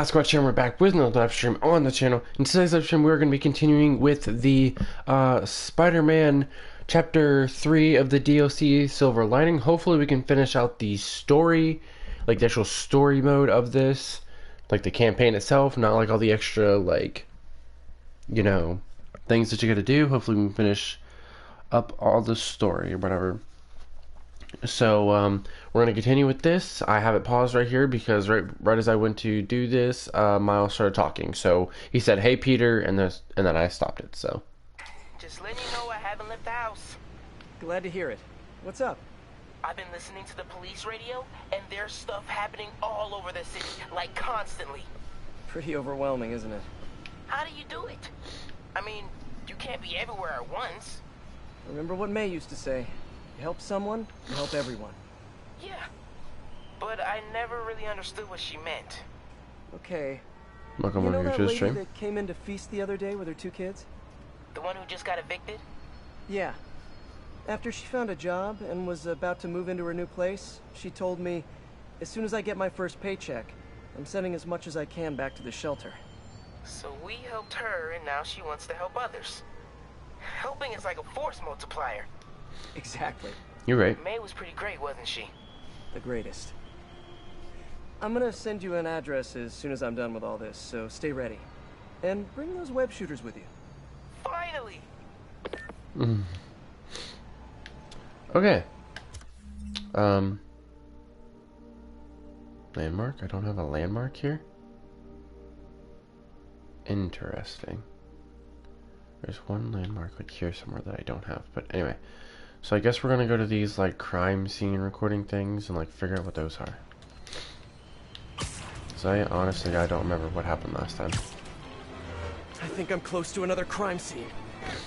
Squatch and we're back with another live stream on the channel. In today's live stream, we're going to be continuing with the Spider-Man Chapter 3 of the DLC, Silver Lining. Hopefully we can finish out the story, like the actual story mode of this, like the campaign itself, not like all the extra, like, you know, things that you gotta do. Hopefully we can finish up all the story or whatever. So we're going to continue with this. I have it paused right here because right as I went to do this, Miles started talking. So he said, "Hey Peter," and then I stopped it. So just letting you know I haven't left the house. Glad to hear it. What's up? I've been listening to the police radio, and there's stuff happening all over the city, like constantly. Pretty overwhelming, isn't it? How do you do it? I mean, you can't be everywhere at once. Remember what May used to say. You help someone, you help everyone. Yeah, but I never really understood what she meant. Okay. welcome You know over that to the lady stream. that came in to feast the other day with her 2 kids? The one who just got evicted? Yeah. After she found a job and was about to move into her new place, she told me, as soon as I get my first paycheck, I'm sending as much as I can back to the shelter. So we helped her, and now she wants to help others. Helping is like a force multiplier. Exactly. You're right. May was pretty great, wasn't she? The greatest. I'm gonna send you an address as soon as I'm done with all this, so stay ready. And bring those web shooters with you. Finally! Okay. Landmark? I don't have a landmark here. Interesting. There's one landmark like here somewhere that I don't have, but anyway. So I guess we're gonna go to these like crime scene recording things and like figure out what those are. So I don't remember what happened last time. I think I'm close to another crime scene.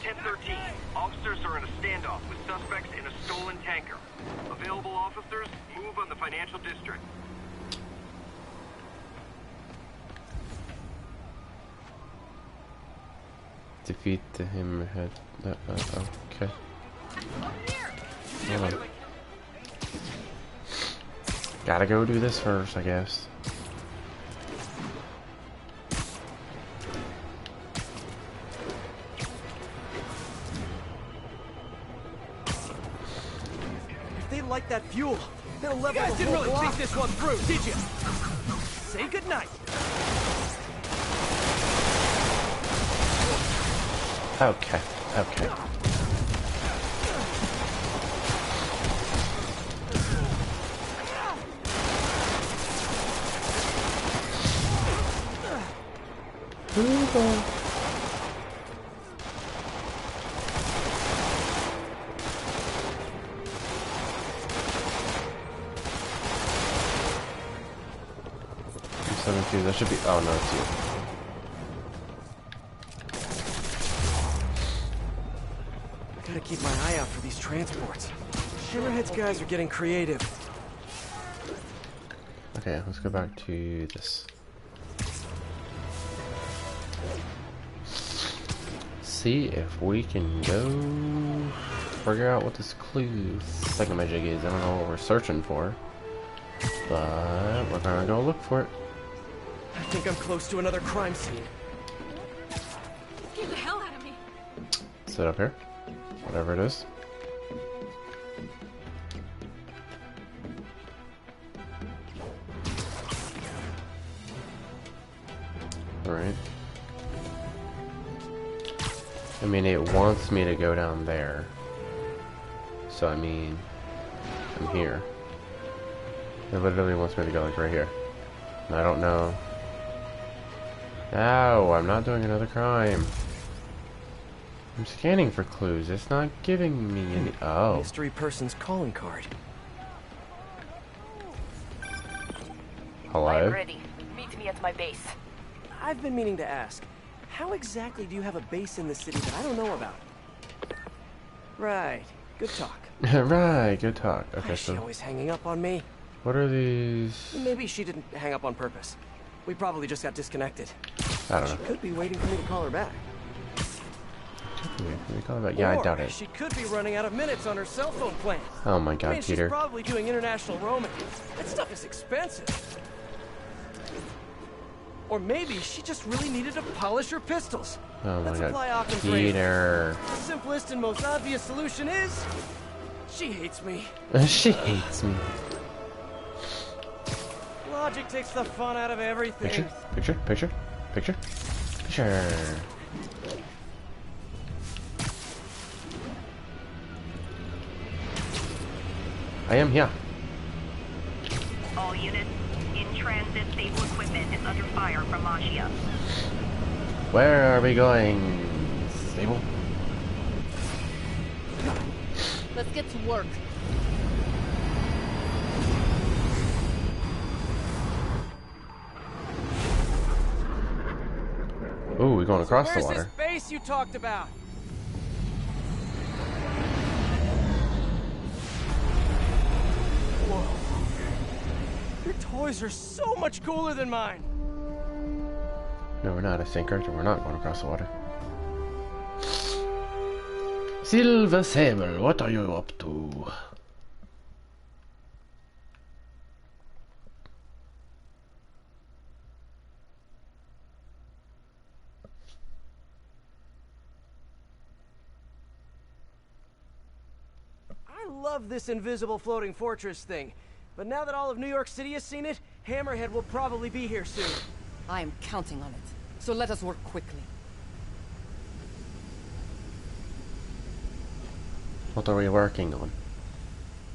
1013. Officers are in a standoff with suspects in a stolen tanker. Available officers, move on the financial district. Defeat the hammerhead. Okay. Hold on. Gotta go do this first, I guess. If they like that fuel, they'll level the whole block. You guys didn't really think this one through, did you? Say goodnight. Okay. Okay. Move on. That should be. Oh no, it's you. Gotta keep my eye out for these transports. Hammerhead's guys are getting creative. Okay, let's go back to this. See if we can go figure out what this clue thingamajig is. I don't know what we're searching for, but we're gonna go look for it. I think I'm close to another crime scene. Get the hell out of me! Sit up here. Whatever it is. Alright. I mean, it wants me to go down there. So, I mean, I'm here. It literally wants me to go, like, right here. And I don't know. No, I'm not doing another crime. I'm scanning for clues. It's not giving me any. Oh. Mystery person's calling card. Hello? I'm ready. Meet me at my base. I've been meaning to ask, how exactly do you have a base in the city that I don't know about? Right. Good talk. Right, good talk. Okay, Why is she so always hanging up on me? what are these? Maybe she didn't hang up on purpose. We probably just got disconnected. I don't She know. could be waiting for me to call her back. Can we call it back? Yeah, I Or doubt it. she could be running out of minutes on her cell phone plan. Oh my I god, mean, Peter. she's probably doing international roaming. That stuff is expensive. Or maybe she just really needed to polish her pistols. Oh my Let's apply god. Occam's razor. Peter. The simplest and most obvious solution is... she hates me. She hates me. Logic takes the fun out of everything. Picture. I am here. All units, in transit, stable equipment is under fire from Machia. Where are we going? Stable? Let's get to work. Ooh, we're going across the Where's water. this base you talked about? Whoa. Your toys are so much cooler than mine. No, we're not, I think, right? We're not going across the water. Silver Sable, what are you up to? I love this invisible floating fortress thing. But now that all of New York City has seen it, Hammerhead will probably be here soon. I am counting on it. So let us work quickly. What are we working on?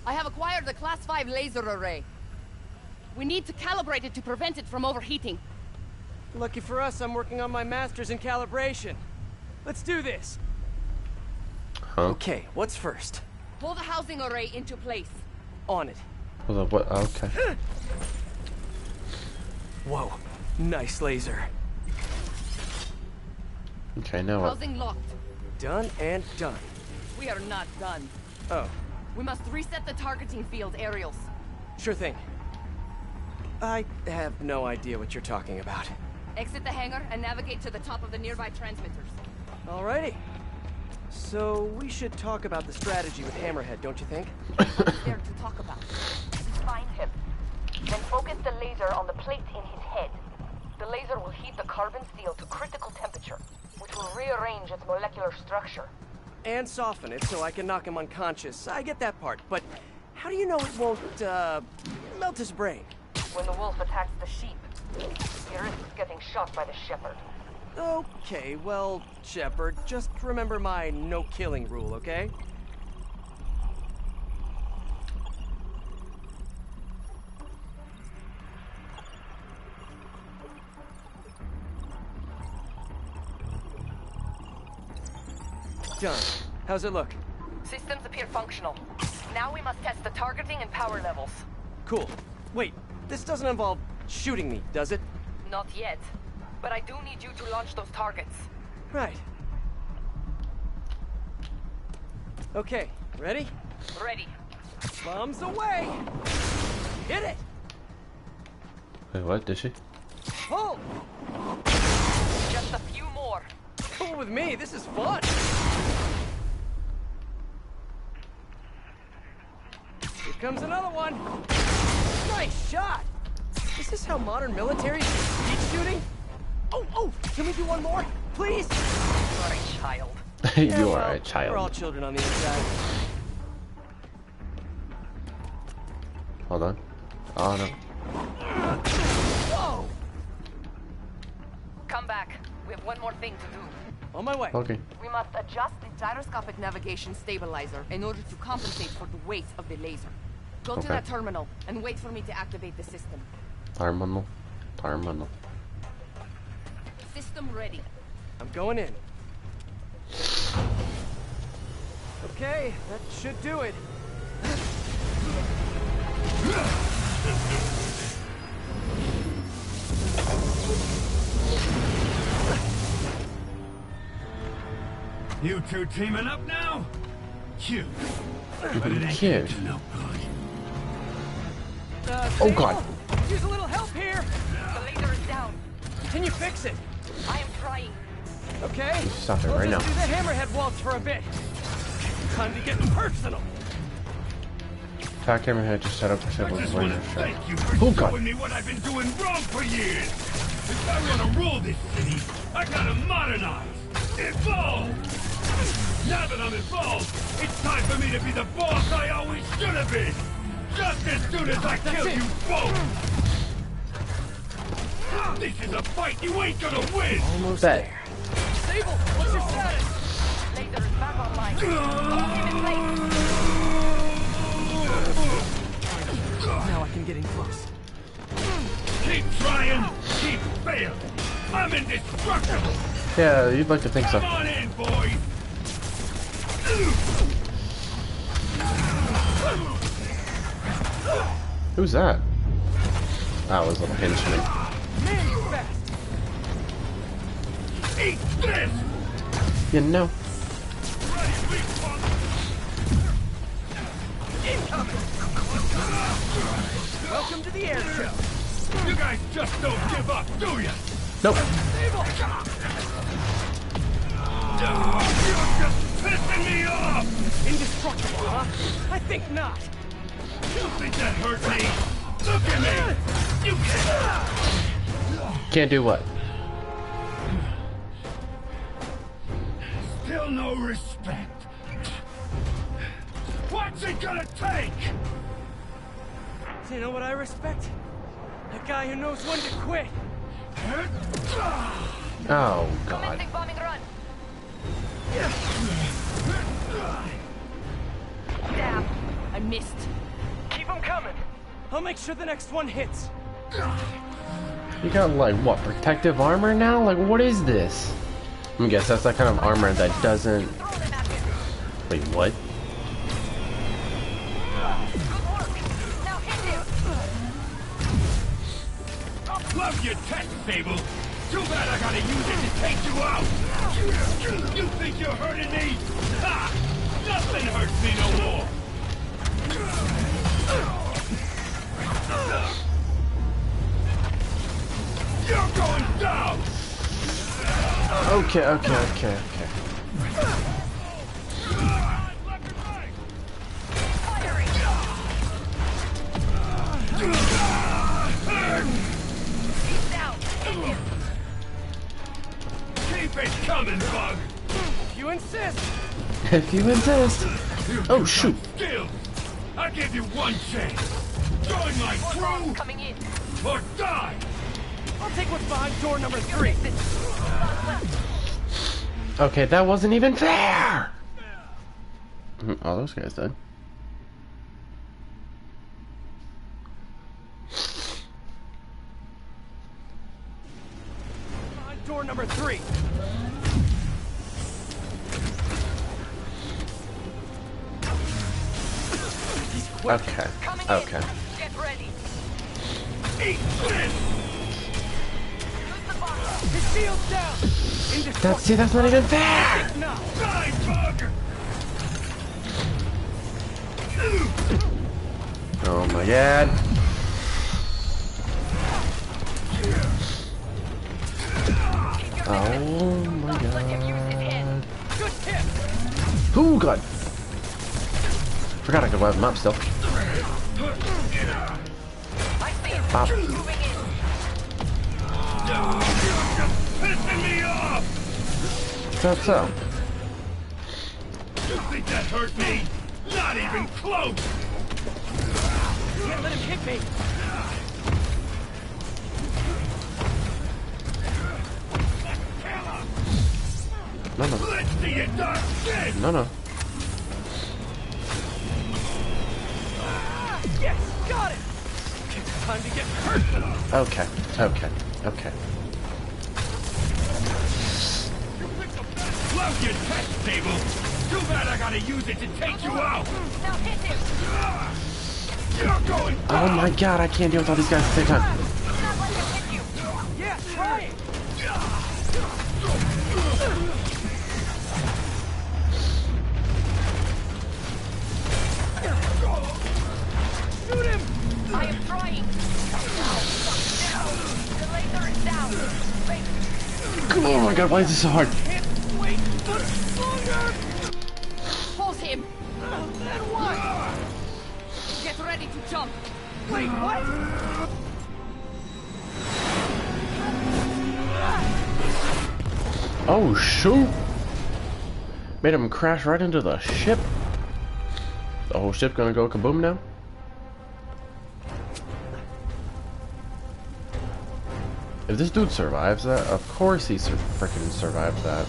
I have acquired the Class 5 laser array. We need to calibrate it to prevent it from overheating. Lucky for us, I'm working on my master's in calibration. Let's do this. Huh? Okay, what's first? Pull the housing array into place. On it. Hold up, what? Okay. Whoa, nice laser. Okay, now what? Housing locked. Done and done. We are not done. Oh, We must reset the targeting field aerials. sure thing. I have no idea what you're talking about. Exit the hangar and navigate to the top of the nearby transmitters. Alrighty. So, we should talk about the strategy with Hammerhead, don't you think? What is there to talk about? Find him. Then focus the laser on the plate in his head. The laser will heat the carbon steel to critical temperature, which will rearrange its molecular structure. And soften it so I can knock him unconscious. I get that part, but how do you know it won't, melt his brain? When the wolf attacks the sheep, he risks getting shot by the shepherd. Okay, well, Shepard, just remember my no-killing rule, okay? Done. How's it look? Systems appear functional. Now we must test the targeting and power levels. Cool. Wait, this doesn't involve shooting me, does it? Not yet. But I do need you to launch those targets. Right. Okay, ready? Ready. Bombs away! Hit it! Wait, what? Did she? Pull! Just a few more. Cool with me, this is fun! Here comes another one! Nice shot! Is this how modern militaries do speed shooting? Oh, can we do one more? Please? You're a child. You Yeah, are well, a child. We're all children on the inside. Hold on. Oh no. Whoa! Come back. We have one more thing to do. On my way. Okay. We must adjust the Gyroscopic navigation stabilizer in order to compensate for the weight of the laser. Go to Okay. that terminal and wait for me to activate the system. Terminal. System ready. I'm going in. Okay, that should do it. You two teaming up now? Cute. But it ain't Cute. to no good. Oh, God. Use a little help here. The laser is down. Can you fix it? I am trying. Okay. Stop it We'll right just now. do the hammerhead waltz for a bit. Time to get personal. Attack Hammerhead just set up for I civil just want to awareness. thank you for Oh, God. showing me what I've been doing wrong for years. If I want to rule this city, I gotta modernize, evolve. Now that I'm involved, it's time for me to be the boss I always should have been. Just as soon as I kill you both. This is a fight you ain't gonna win. Almost there. Sable, what's your status? Laser is back online. Keep him in place. Now I can get in close. Keep trying, keep failing. I'm indestructible. Yeah, you'd like to think so. Come on in, boys. Who's that? Oh, his little henchman. Man, you fast! Eat this. You know. Welcome to the air show. You guys just don't give up, do you? Nope. You're just pissing me off. Indestructible, huh? I think not. You think that hurt me? Look at me. You Can't do what? still no respect. What's it gonna take? You know what I respect? A guy who knows when to quit. Oh, God. Commencing bombing run. Damn, I missed. Keep them coming. I'll make sure the next one hits. You got, like, what, protective armor now? Like, what is this? I guess that's that kind of armor that doesn't... Throw them at him. Wait, what? Good work. Now hit him. Love your tech, Sable. Too bad I gotta use it to take you out. You think you're hurting me? Ha! Nothing hurts me no more. You're going down. Okay. Firing. He's down. Hit him. Keep it coming, Bug. If you insist. If you insist. Oh, shoot. Skills. I give you one chance. Join my crew Coming in. or die. I'll take what's behind door number 3. Okay, that wasn't even fair! Oh, those guys did. Behind door number 3. Okay. Coming Okay. in. Get ready. Eat this. Use the bomb. His shield's down. Indestructible. That's not even fair! Now. Die, Bug. Oh my god. Oh my Let him use his head. god. Good tip. Oh god. Forgot I could wipe them up still. I see him. Pop. Moving in. You're just pissing me off. That's so. You think that hurt me? Not even close. Can't let him hit me. No. Let's see you die dead. No. Yes, got it. Time to get personal. Okay. Love your tech, Sable. Too bad I gotta use it to take you out. Now hit him. You're going Oh down. my god, I can't deal with all these guys at the same time. Not let him hit you. Yeah, try it. Shoot him. I am trying. The laser is down. Wait. Oh my god, why is this so hard? Can't wait much longer. Pulse him. Then what? Get ready to jump. Wait, what? Oh, shoot! Made him crash right into the ship. The whole ship gonna go kaboom now? If this dude survives that, of course he freaking survived that.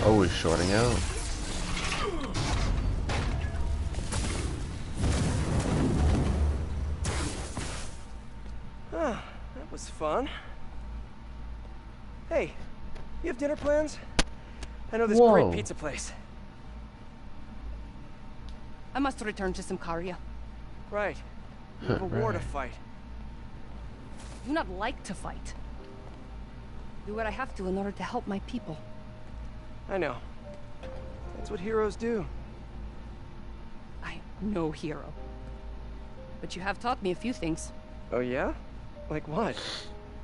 Oh, he's shorting out. Ah, that was fun. Hey, you have dinner plans? I know this Whoa. great pizza place. I must return to Simcaria. Right. You have a war to Right. fight. I do not like to fight. Do what I have to in order to help my people. I know. That's what heroes do. I am no hero. But you have taught me a few things. Oh yeah? Like what?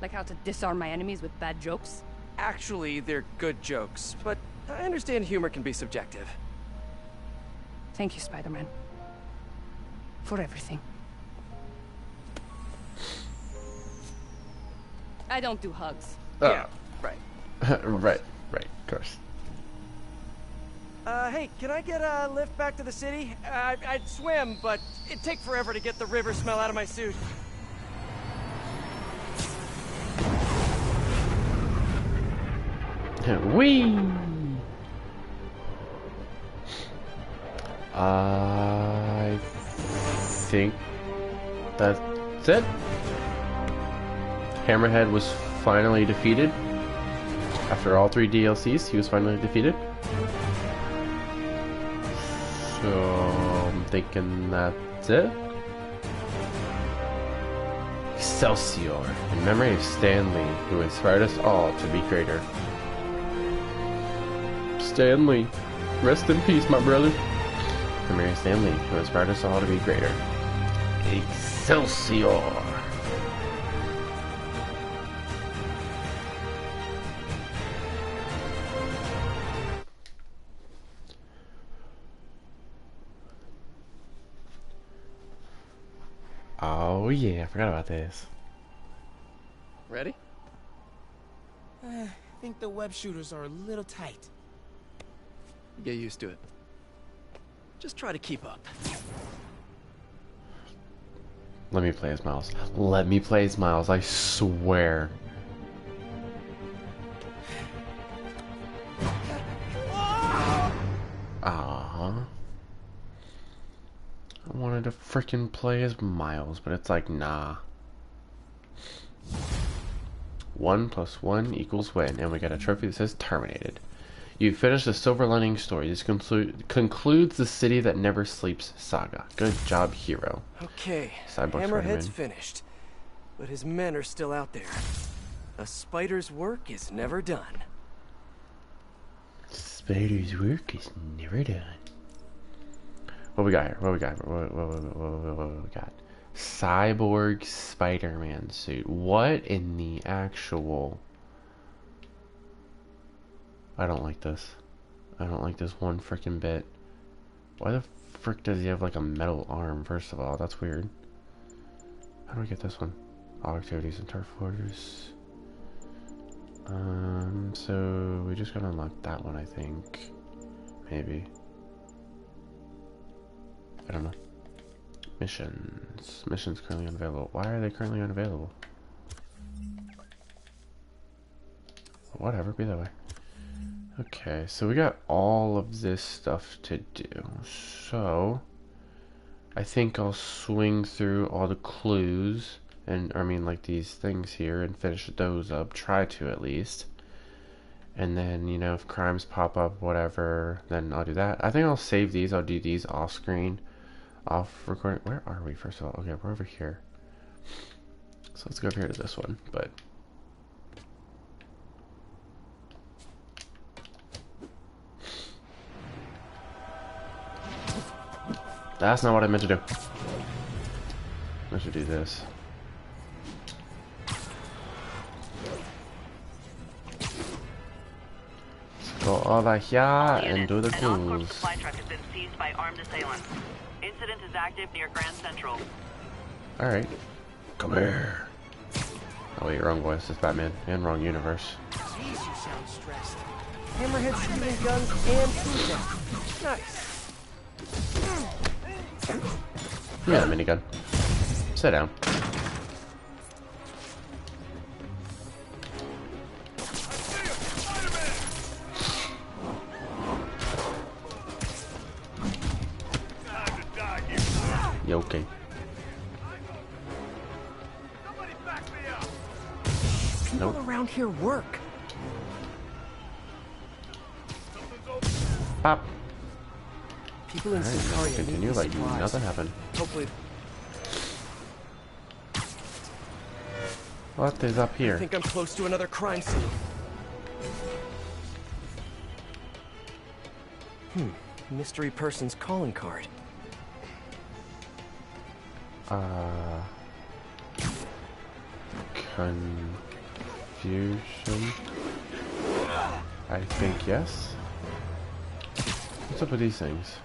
Like how to disarm my enemies with bad jokes. Actually, they're good jokes, but I understand humor can be subjective. Thank you, Spider-Man. For everything. I don't do hugs. Yeah, right. Right, of course. Hey, can I get a lift back to the city? I'd swim, but it'd take forever to get the river smell out of my suit. Whee! I think that's it. Hammerhead was finally defeated. After all 3 DLCs, he was finally defeated. So I'm thinking that's it. Excelsior, in memory of Stan Lee, who inspired us all to be greater. Stan Lee, rest in peace, my brother. In memory of Stan Lee, who inspired us all to be greater. Excelsior. Oh yeah, I forgot about this. Ready? I think the web shooters are a little tight. Get used to it. Just try to keep up. Let me play as Miles. Let me play as Miles, I swear. Ah. I wanted to freaking play as Miles, but it's like, nah. 1 + 1 = win, and we got a trophy that says terminated. You finished the Silver Lining story. This concludes the City That Never Sleeps saga. Good job, hero. Okay, Cyborg Hammerhead's Spider-Man. finished, but his men are still out there. A spider's work is never done. Spider's work is never done. What we got here? What we got? What we got? Cyborg Spider-Man suit. What in the actual... I don't like this. I don't like this one freaking bit. Why the frick does he have like a metal arm, first of all? That's weird. How do we get this one? All activities and turf orders. So we just gotta unlock that one, I think. Maybe. I don't know. Missions. Missions currently unavailable. Why are they currently unavailable? Whatever, be that way. Okay, so we got all of this stuff to do. So I think I'll swing through all the clues and I mean like these things here and finish those up. Try to at least. And then, you know, if crimes pop up, whatever, then I'll do that. I think I'll save these. I'll do these off screen. Off recording. Where are we, first of all? Okay, we're over here. So let's go over here to this one, but... That's not what I meant to do. I meant to do this. Let's Go over here and do the An Oscorp cruise. supply truck has been seized by armed assailants. Incident is active near Grand Central. Alright. Come here. Oh wait, wrong voice. It's Batman. And wrong universe. Jeez, you sound stressed. Hammerhead shooting guns and food death. Nice. Yeah, minigun. Sit down. You okay? People Nope. around here work. Pop. People in Alright, Sicaria let's need continue these like supplies. nothing happened. Hopefully, What is up I here? think I'm close to another crime scene. Mystery person's calling card. Confusion? I think yes. What's up with these things?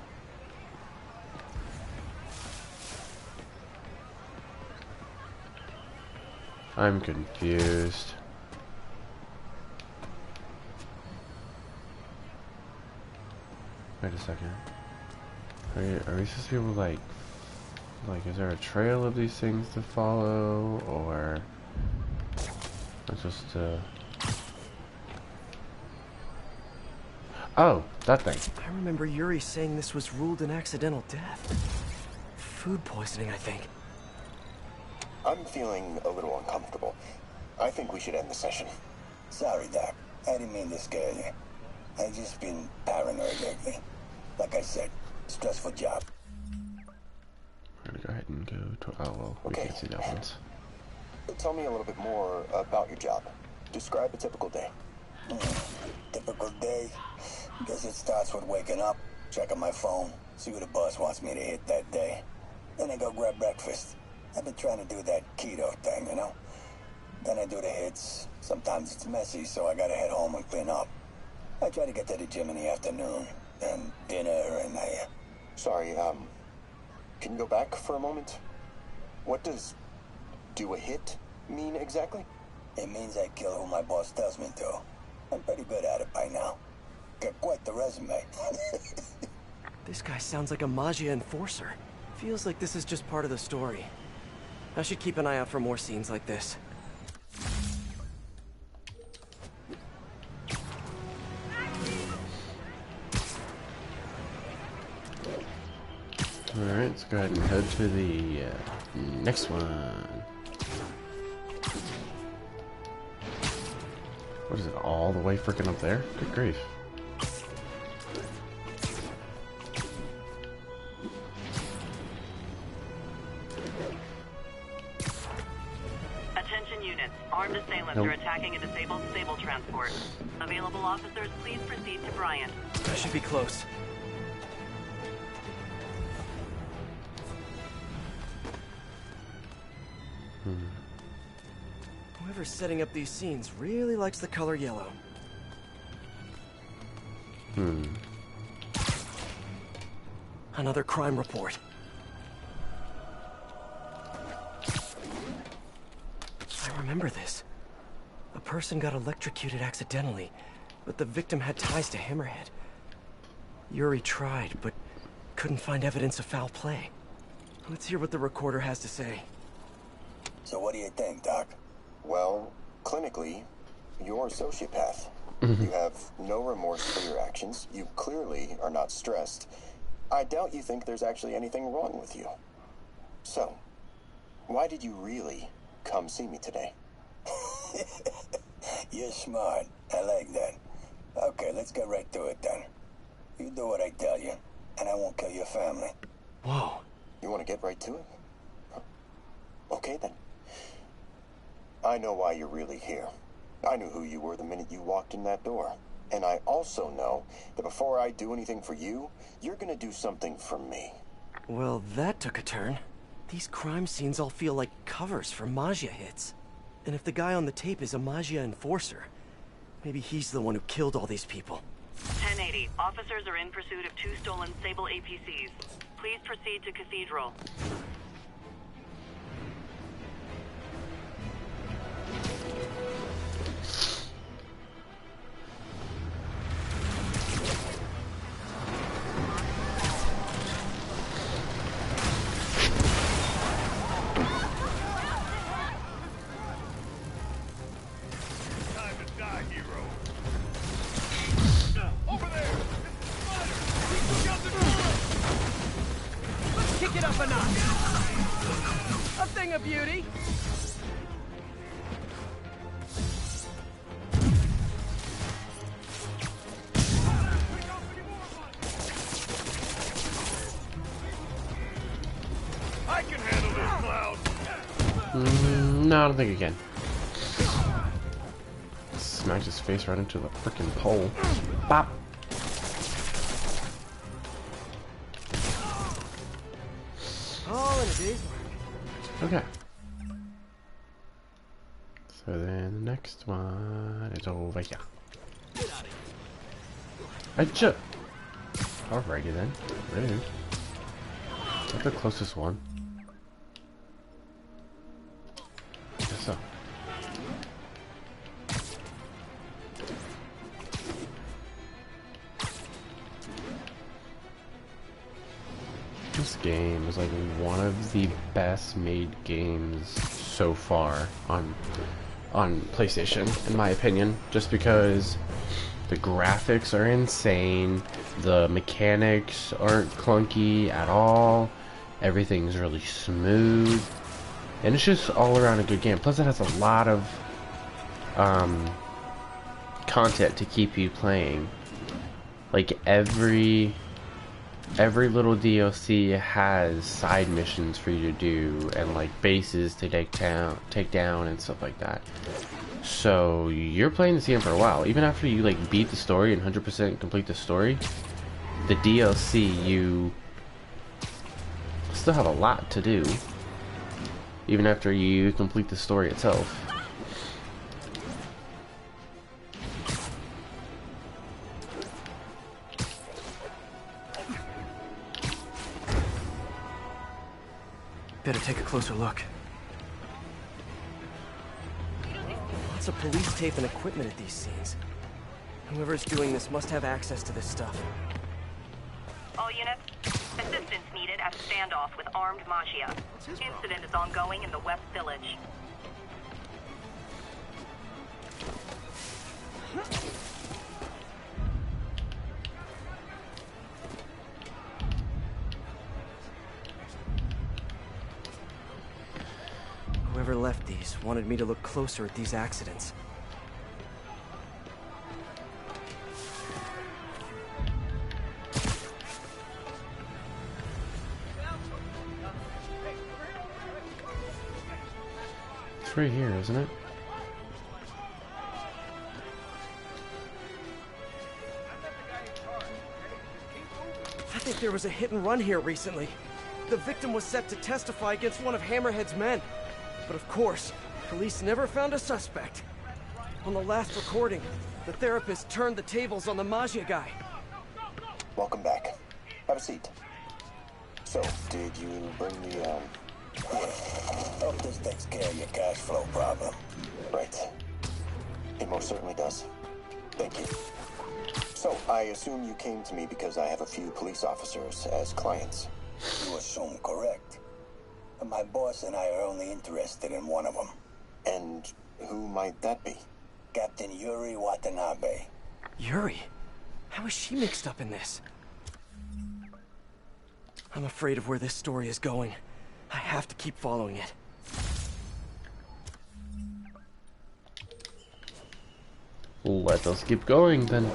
I'm confused. Wait a second. Are we supposed to be able to like, is there a trail of these things to follow, or it's just oh, that thing. I remember Yuri saying this was ruled an accidental death. Food poisoning, I think. I'm feeling a little uncomfortable. I think we should end the session. Sorry, Doc. I didn't mean to scare you. I just been paranoid lately. Like I said, stressful job. We're gonna go ahead and go to well, we Okay. can't see that once. Tell me a little bit more about your job. Describe a typical day. Typical day. Guess it starts with waking up, checking my phone, see what the boss wants me to hit that day. Then I go grab breakfast. I've been trying to do that keto thing, you know? Then I do the hits. Sometimes it's messy, so I gotta head home and clean up. I try to get to the gym in the afternoon, then dinner, and Sorry, can you go back for a moment? What does do a hit mean exactly? It means I kill who my boss tells me to. I'm pretty good at it by now. Got quite the resume. This guy sounds like a Magia enforcer. Feels like this is just part of the story. I should keep an eye out for more scenes like this. Alright, let's go ahead and head to the next one. What is it, all the way freaking up there? Good grief. Attention units. Armed assailants Nope. are attacking a disabled stable transport. Available officers, please proceed to Bryant. I should be close. Whoever's setting up these scenes really likes the color yellow. Another crime report. I remember this. A person got electrocuted accidentally, but the victim had ties to Hammerhead. Yuri tried, but couldn't find evidence of foul play. Let's hear what the recorder has to say. So what do you think, Doc? Well, clinically, you're a sociopath. You have no remorse for your actions. You clearly are not stressed. I doubt you think there's actually anything wrong with you. So, why did you really come see me today? You're smart. I like that. Okay, let's get right to it then. You do what I tell you, and I won't kill your family. Whoa. You want to get right to it? Okay, then. I know why you're really here. I knew who you were the minute you walked in that door. And I also know that before I do anything for you, you're gonna do something for me. Well, that took a turn. These crime scenes all feel like covers for Magia hits. And if the guy on the tape is a Magia enforcer, maybe he's the one who killed all these people. 1080. Officers are in pursuit of 2 stolen Sable APCs. Please proceed to Cathedral. Kick it up a notch. A thing of beauty. I can handle this, Cloud. No, I don't think you can. Smacked his face right into the freaking pole. Bop. All in a day's work. Okay. So then the next one is over here. I just. Alrighty then. Rude. What's the closest one? Guess so. This game is like one of the best made games so far on PlayStation, in my opinion, just because the graphics are insane, the mechanics aren't clunky at all, everything's really smooth, and it's just all around a good game. Plus it has a lot of content to keep you playing. Like every little DLC has side missions for you to do, and like bases to take down and stuff like that. So you're playing this game for a while. Even after you like beat the story and 100% complete the story, the DLC, you still have a lot to do. Even after you complete the story itself. Better take a closer look. Lots of police tape and equipment at these scenes. Whoever's doing this must have access to this stuff. All units, assistance needed at a standoff with armed Magia. Incident is ongoing in the West Village. Whoever left these wanted me to look closer at these accidents. It's right here, isn't it? I think there was a hit and run here recently. The victim was set to testify against one of Hammerhead's men. But of course, police never found a suspect. On the last recording, the therapist turned the tables on the Magia guy. Welcome back. Have a seat. So, did you bring the, Yeah. Hope this takes care of your cash flow problem. Right. It most certainly does. Thank you. So, I assume you came to me because I have a few police officers as clients. You assume correct. But my boss and I are only interested in one of them. And who might that be? Captain Yuri Watanabe. Yuri? How is she mixed up in this? I'm afraid of where this story is going. I have to keep following it. Let us keep going then.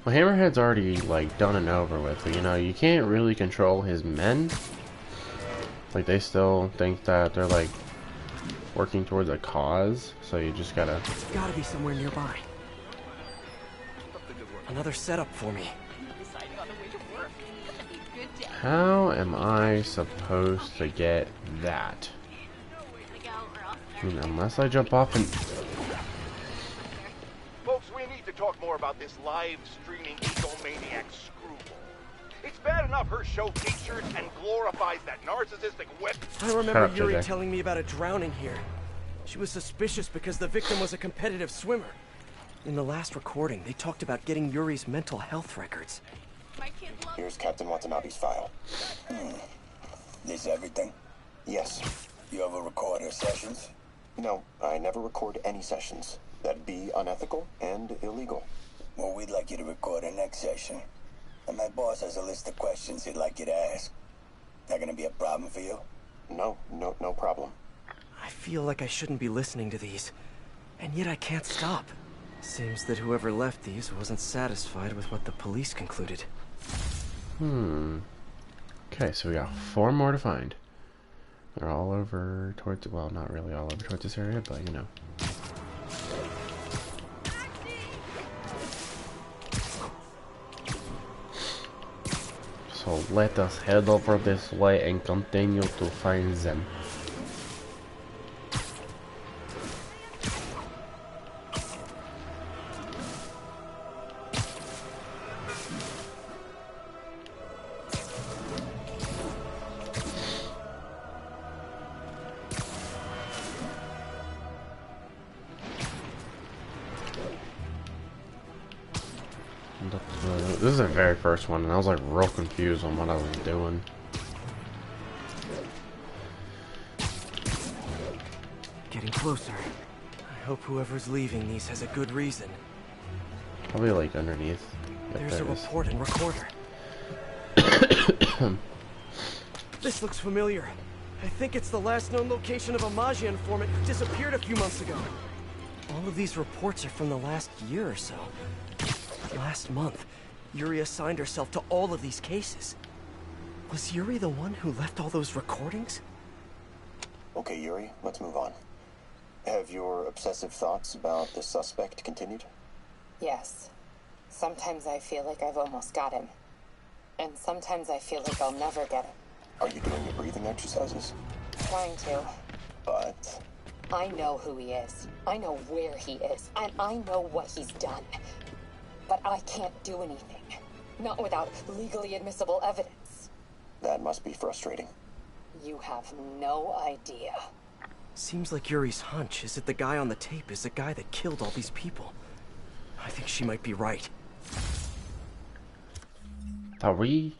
Well, Hammerhead's already, like, done and over with, but, you know, you can't really control his men. Like, they still think that they're, like, working towards a cause, so you just gotta... It's gotta be somewhere nearby. Another setup for me. How am I supposed to get that? I mean, unless I jump off and... Folks, we need to talk more about this live streaming egomaniac screwball. It's bad enough her show features and glorifies that narcissistic whip. I remember Yuri telling me about a drowning here. She was suspicious because the victim was a competitive swimmer. In the last recording, they talked about getting Yuri's mental health records. Here's Captain Watanabe's file. This everything? Yes. You ever record her sessions? No, I never record any sessions. That'd be unethical and illegal. Well, we'd like you to record our next session. And my boss has a list of questions he'd like you to ask. That gonna be a problem for you? No problem. I feel like I shouldn't be listening to these, and yet I can't stop. Seems that whoever left these wasn't satisfied with what the police concluded. Okay, so we got 4 more to find. They're all over towards, well, not really all over towards this area, but you know. So let us head over this way and continue to find them. This is the very first one, and I was like real confused on what I was doing. Getting closer. I hope whoever's leaving these has a good reason. Probably like underneath. There's a report and recorder. This looks familiar. I think it's the last known location of a Maggia informant who disappeared a few months ago. All of these reports are from the last year or so. Last month, Yuri assigned herself to all of these cases. Was Yuri the one who left all those recordings? Okay, Yuri, let's move on. Have your obsessive thoughts about the suspect continued? Yes. Sometimes I feel like I've almost got him. And sometimes I feel like I'll never get him. Are you doing your breathing exercises? Trying to. But... I know who he is. I know where he is. And I know what he's done. But I can't do anything. Not without legally admissible evidence. That must be frustrating. You have no idea. Seems like Yuri's hunch is that the guy on the tape is the guy that killed all these people. I think she might be right. 3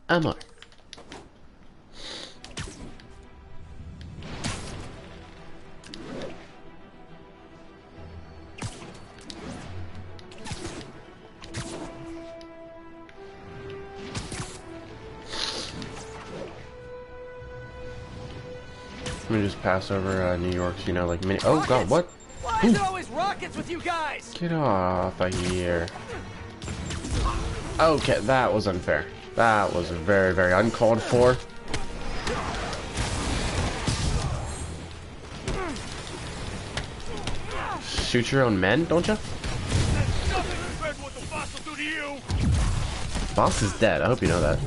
ammo. Let me just pass over New York's, you know, like mini. Oh god, what? Why is it always rockets with you guys? Get off of here. Okay, that was unfair. That was very, very uncalled for. Shoot your own men, don't you? Boss is dead. I hope you know that.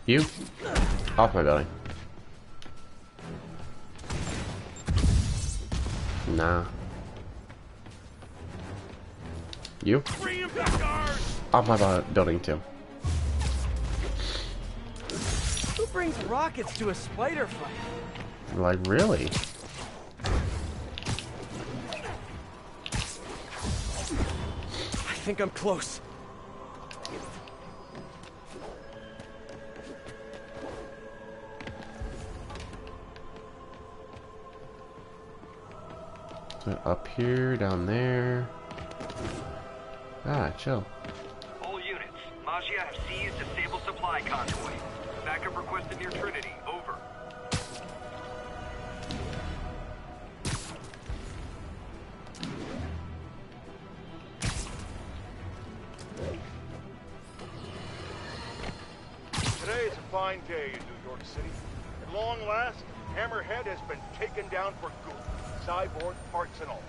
You? Off my building. Nah. You? Off my building too. Who brings rockets to a spider fight? Like, really? I think I'm close. Up here, down there. Ah, chill. All units, Maggia have seized a stable supply convoy. Backup requested near Trinity. Over. Today is a fine day in New York City. At long last, Hammerhead has been taken down for good, cyborg parts and all.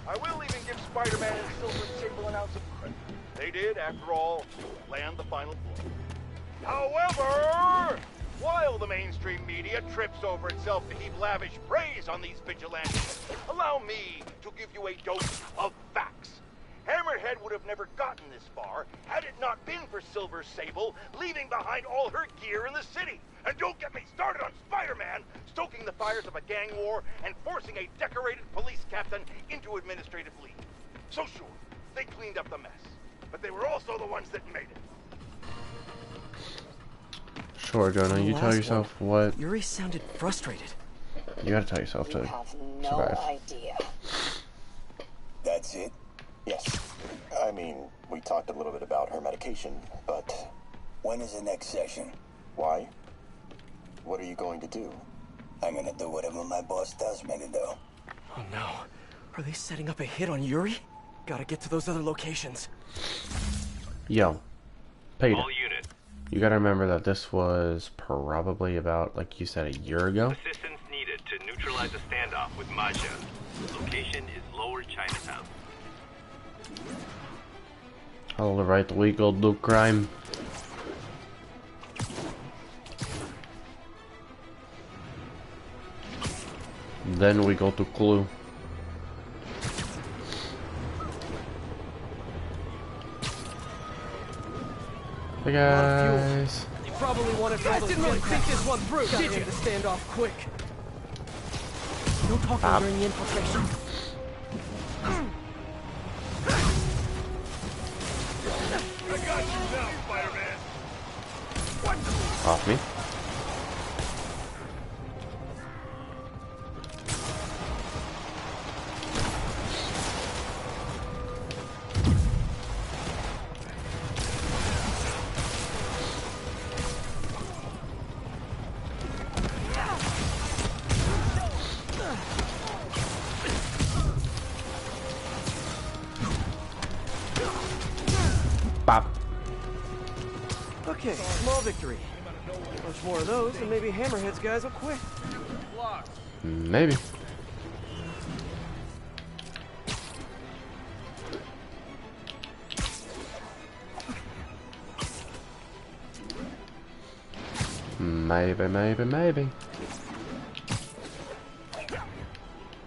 I will even give Spider-Man and Silver Sable an ounce of credit. They did, after all, land the final blow. However, while the mainstream media trips over itself to heap lavish praise on these vigilantes, allow me to give you a dose of facts. Hammerhead would have never gotten this far had it not been for Silver Sable leaving behind all her gear in the city. And don't get me started on Spider-Man stoking the fires of a gang war and forcing a decorated police captain into administrative leave. So sure, they cleaned up the mess, but they were also the ones that made it. Sure, Jonah, you tell yourself what... Yuri sounded frustrated. You gotta tell yourself to have no survive. idea. That's it? Yes. I mean, we talked a little bit about her medication, but... When is the next session? Why? What are you going to do? I'm gonna do whatever my boss tells me to do. Oh no. Are they setting up a hit on Yuri? Gotta get to those other locations. Yo. Peter. All units. You gotta remember that this was probably about, like you said, a year ago. Assistance needed to neutralize a standoff with Maja. Location is Lower Chinatown. All right, we go do crime. Then we go to Clue. Hey guys. You probably wanted to didn't really think this one through, did you? To stand off quick. No talking during the infiltration. I got you now, Spider-Man. What the? Off me. Bop. Okay, small victory. A bunch more of those, and maybe Hammerhead's guys will quit. Maybe. Maybe, maybe, maybe.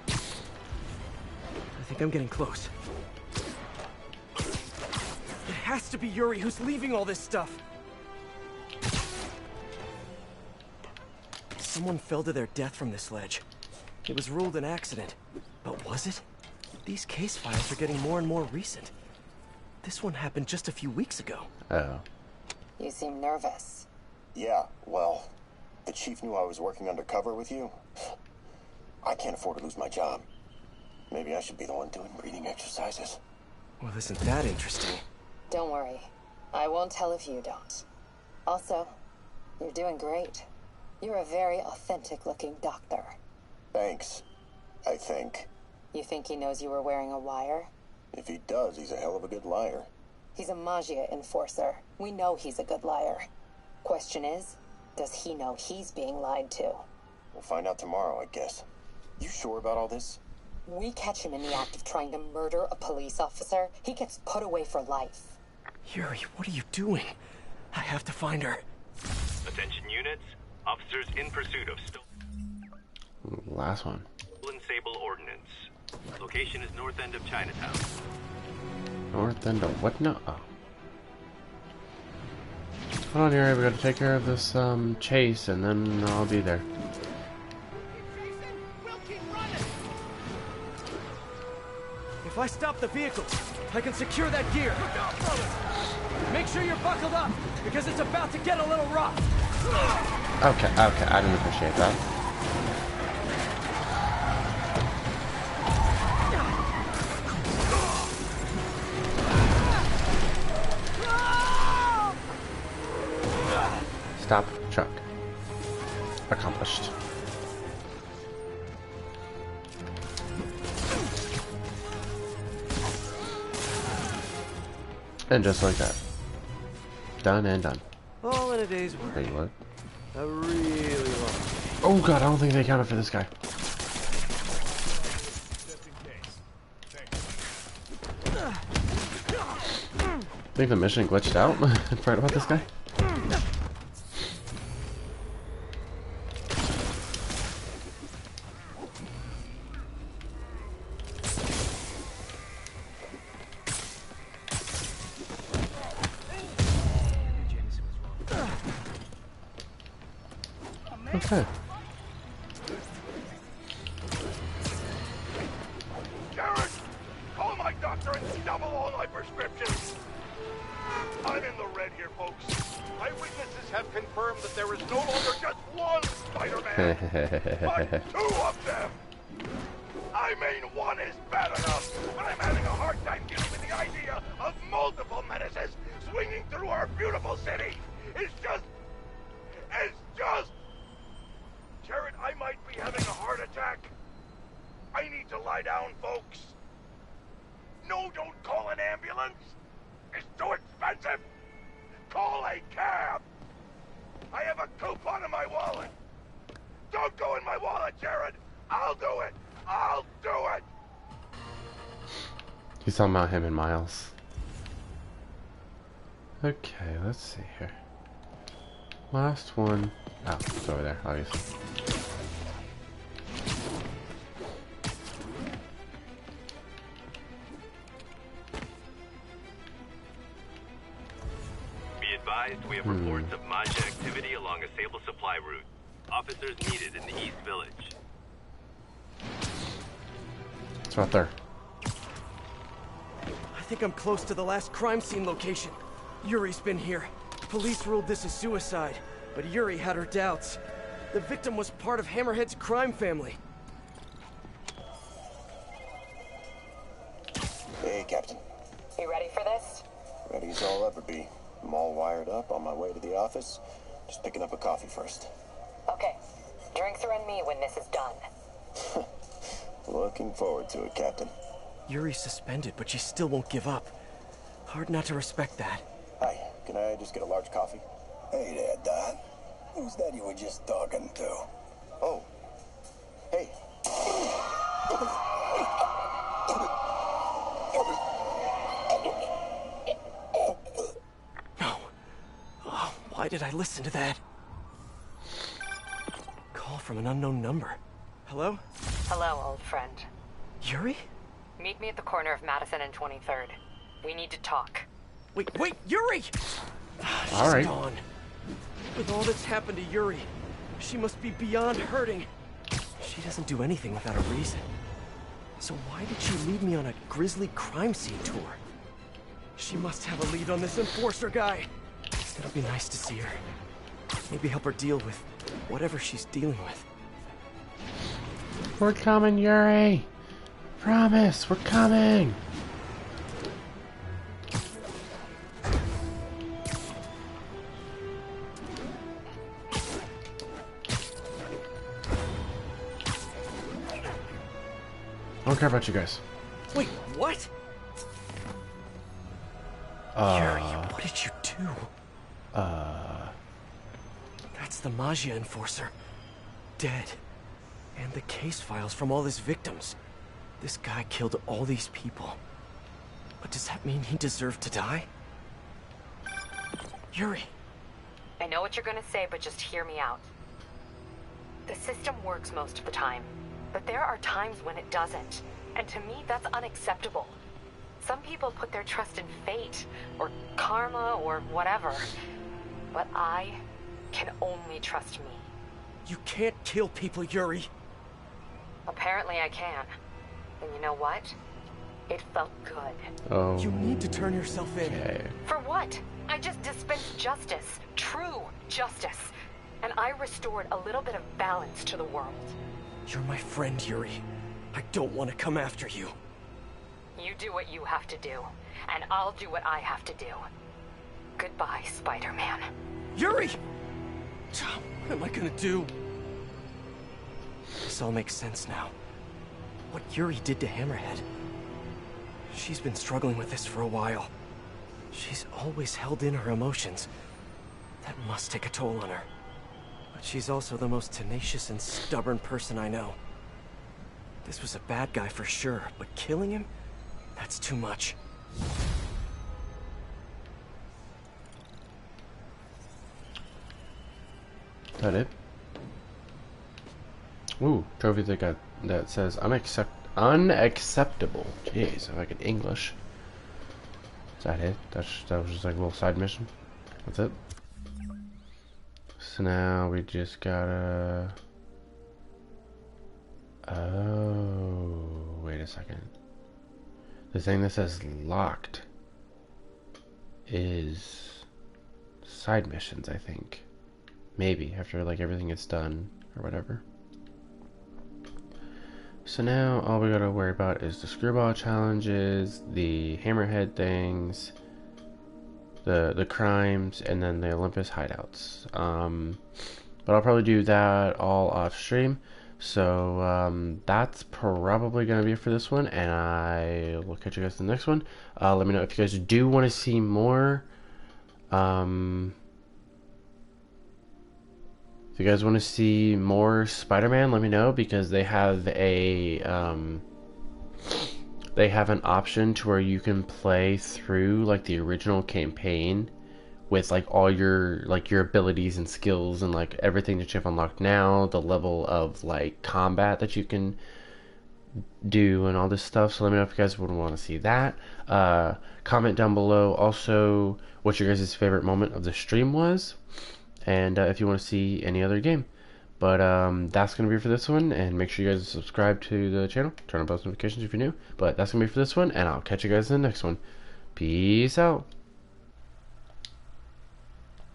I think I'm getting close. It has to be Yuri who's leaving all this stuff. Someone fell to their death from this ledge. It was ruled an accident. But was it? These case files are getting more and more recent. This one happened just a few weeks ago. Oh. You seem nervous. Yeah, well, the chief knew I was working undercover with you. I can't afford to lose my job. Maybe I should be the one doing breathing exercises. Well, isn't that interesting? Don't worry. I won't tell if you don't. Also, you're doing great. You're a very authentic-looking doctor. Thanks, I think. You think he knows you were wearing a wire? If he does, he's a hell of a good liar. He's a Magia enforcer. We know he's a good liar. Question is, does he know he's being lied to? We'll find out tomorrow, I guess. You sure about all this? We catch him in the act of trying to murder a police officer, he gets put away for life. Yuri, what are you doing? I have to find her. Attention units. Officers in pursuit of Last one. stolen Sable ordnance. Location is north end of Chinatown. North end of what now? Oh. Hold on here, we gotta take care of this chase and then I'll be there. If I stop the vehicles, I can secure that gear. Make sure you're buckled up, because it's about to get a little rough. Okay, okay, I didn't appreciate that. Stop, Chuck. Accomplished. And just like that. Done and done. All in a day's work. Wait, what? A really long day. Oh god, I don't think they counted for this guy. I think the mission glitched out. Right about this guy. Okay. Garrett, call my doctor and double all my prescriptions. I'm in the red here, folks. Eyewitnesses have confirmed that there is no longer just one Spider-Man, but two of them. I mean, one is bad enough, but I'm having a hard time dealing with the idea of multiple menaces swinging through our beautiful city. It's just... Jared, I might be having a heart attack. I need to lie down, folks. No, don't call an ambulance. It's too expensive. Call a cab. I have a coupon in my wallet. Don't go in my wallet, Jared. I'll do it. I'll do it. He's talking about him and Miles. Okay, let's see here. Last one. Oh, it's over there, obviously. Be advised, we have reports of Majia activity along a Sable supply route. Officers needed in the East Village. It's right there. I think I'm close to the last crime scene location. Yuri's been here. Police ruled this a suicide, but Yuri had her doubts. The victim was part of Hammerhead's crime family. Hey, Captain. You ready for this? Ready as I'll ever be. I'm all wired up on my way to the office. Just picking up a coffee first. Okay. Drinks are on me when this is done. Looking forward to it, Captain. Yuri's suspended, but she still won't give up. Hard not to respect that. Hi, can I just get a large coffee? Hey there, Don. Who's that you were just talking to? Oh. Hey. No. Oh, why did I listen to that? Call from an unknown number. Hello? Hello, old friend. Yuri? Meet me at the corner of Madison and 23rd. We need to talk. Wait, Yuri! All right. She's gone. With all that's happened to Yuri, she must be beyond hurting. She doesn't do anything without a reason. So why did she lead me on a grisly crime scene tour? She must have a lead on this enforcer guy. It'll be nice to see her. Maybe help her deal with whatever she's dealing with. We're coming, Yuri. Promise, we're coming. I don't care about you guys. Wait, what? Yuri, what did you do? That's the Majia enforcer. Dead. And the case files from all his victims. This guy killed all these people. But does that mean he deserved to die? Yuri. I know what you're gonna say, but just hear me out. The system works most of the time, but there are times when it doesn't. And to me, that's unacceptable. Some people put their trust in fate, or karma, or whatever. But I can only trust me. You can't kill people, Yuri. Apparently I can. And you know what? It felt good. Oh. You need to turn yourself in. Okay. For what? I just dispensed justice. True justice. And I restored a little bit of balance to the world. You're my friend, Yuri. I don't want to come after you. You do what you have to do, and I'll do what I have to do. Goodbye, Spider-Man. Yuri! What am I gonna do? This all makes sense now. What Yuri did to Hammerhead. She's been struggling with this for a while. She's always held in her emotions. That must take a toll on her. But she's also the most tenacious and stubborn person I know. This was a bad guy for sure, but killing him? That's too much. That it? Ooh, trophy that says unacceptable. Jeez, if I could English. Is that it? That was just like a little side mission. That's it. So now we just gotta. Oh, wait a second. The thing that says locked is side missions, I think. Maybe after like everything is done or whatever. So now all we gotta worry about is the screwball challenges, the hammerhead things, the crimes, and then the Olympus hideouts. But I'll probably do that all off stream. So that's probably gonna be it for this one, and I will catch you guys in the next one. Let me know if you guys do want to see more. If you guys want to see more Spider-Man, let me know, because they have an option to where you can play through like the original campaign with like all your abilities and skills and like everything that you've unlocked now, the level of like combat that you can do and all this stuff. So let me know if you guys would want to see that. Comment down below also what your guys' favorite moment of the stream was, and if you want to see any other game. But that's going to be for this one, and make sure you guys subscribe to the channel, turn on post notifications if you're new. But that's going to be for this one, and I'll catch you guys in the next one. Peace out.